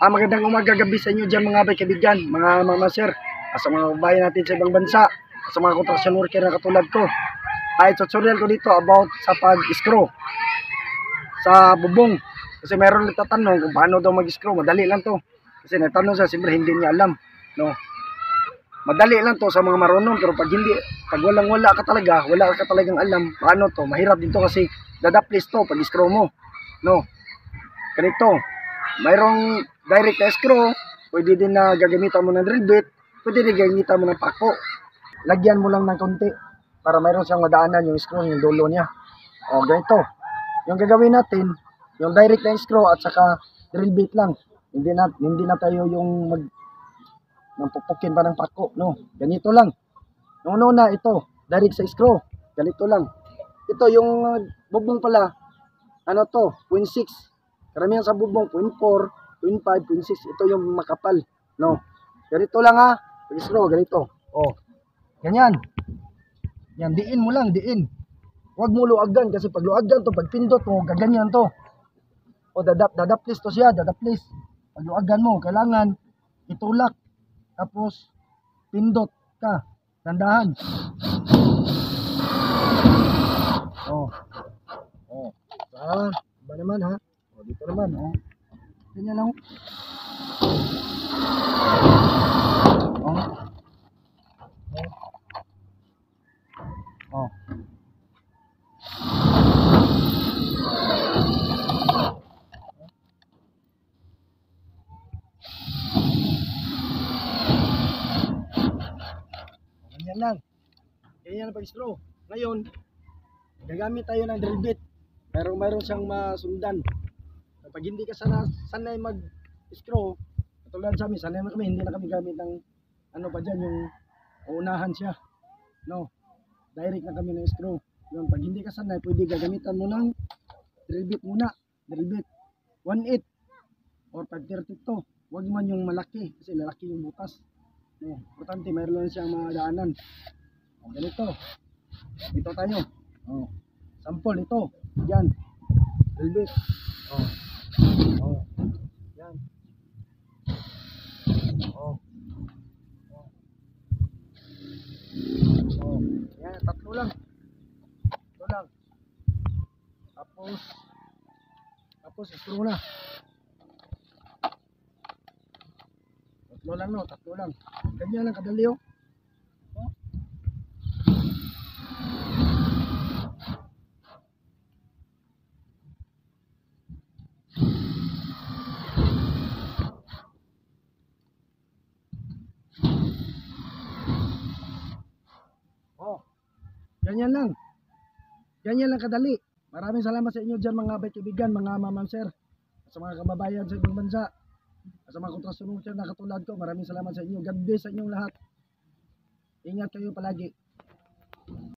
Magandang umaga, gabi sa inyo dyan mga kaibigan, mga mama sir, sa mga babayan natin sa ibang bansa, sa mga construction worker na katulad ko. Tutorial ko dito about sa pag-screw sa bubong. Kasi meron nagtatanong kung paano daw mag-screw. Madali lang to. Kasi natanong siya, siyempre hindi niya alam. No? Madali lang to sa mga marunong, pero pag wala ka talagang alam paano to, mahirap din to kasi dadaplis to pag screw mo. No? Ganito, mayroong direct na screw, pwede din na gagamitan mo ng drill bit, pwede din gagamitan mo ng pako. Lagyan mo lang ng konti para mayroon siyang madaanan yung screw, yung dulo niya. O ganito, yung gagawin natin, yung direct na screw at saka drill bit lang. Hindi na tayo yung pupukin pa ng pako, no. Ganito lang. Yung una ito, direct sa screw. Ganito lang. Ito yung bubong pala, ano to, 0.6. Karamihan sa bubong 0.4, 0.5, 0.6. Ito yung makapal, no. Ganito lang ha. Screw, ganito. Oh. Ganyan. Yan, diin mo lang, diin. Huwag mo luagan kasi pag luagan to, pag pindot mo, gaganyan to. O dadaplis to siya, dadaplis. Pag luagan mo, kailangan itulak. Tapos pindot ka. Dandahan. Oh. Oh. Iba naman ha. Oh, dito naman oh. Ganyan lang. Oh. Oh. Ganyan lang. Ganyan ang pag-screw. Ngayon, gagamit tayo ng drill bit. Mayroon siyang masundan. Kapag hindi ka sanay mag-screw, katulad sa amin, sanay na kami, hindi na kami gamit ng ano pa dyan, yung unahan siya. No, direct na kami ng screw. Yung pag hindi ka sanay, pwede gagamitan mo ng drill bit muna. Drill bit 1/8 or 5/32. Huwag man yung malaki kasi lalaki yung butas. No, importante mayroon lang siyang mga daanan. O, ganito. Ito tayo. Oh, sample ito. Yan. Drill bit. Oh. Oh. Yan. Oh. Oh. Yan, tatlo lang. Ito lang. Tapos screw na. Tatlo lang no, tatlo lang. Ganyan lang kadali oh. Oh. Ganyan lang. Ganyan lang kadali. Maraming salamat sa inyo dyan mga kaibigan, mga mamam sir. Sa mga kababayan sa ibang bansa. Sa mga kontrasyon na katulad ko, maraming salamat sa inyo. God bless sa inyong lahat. Ingat kayo palagi.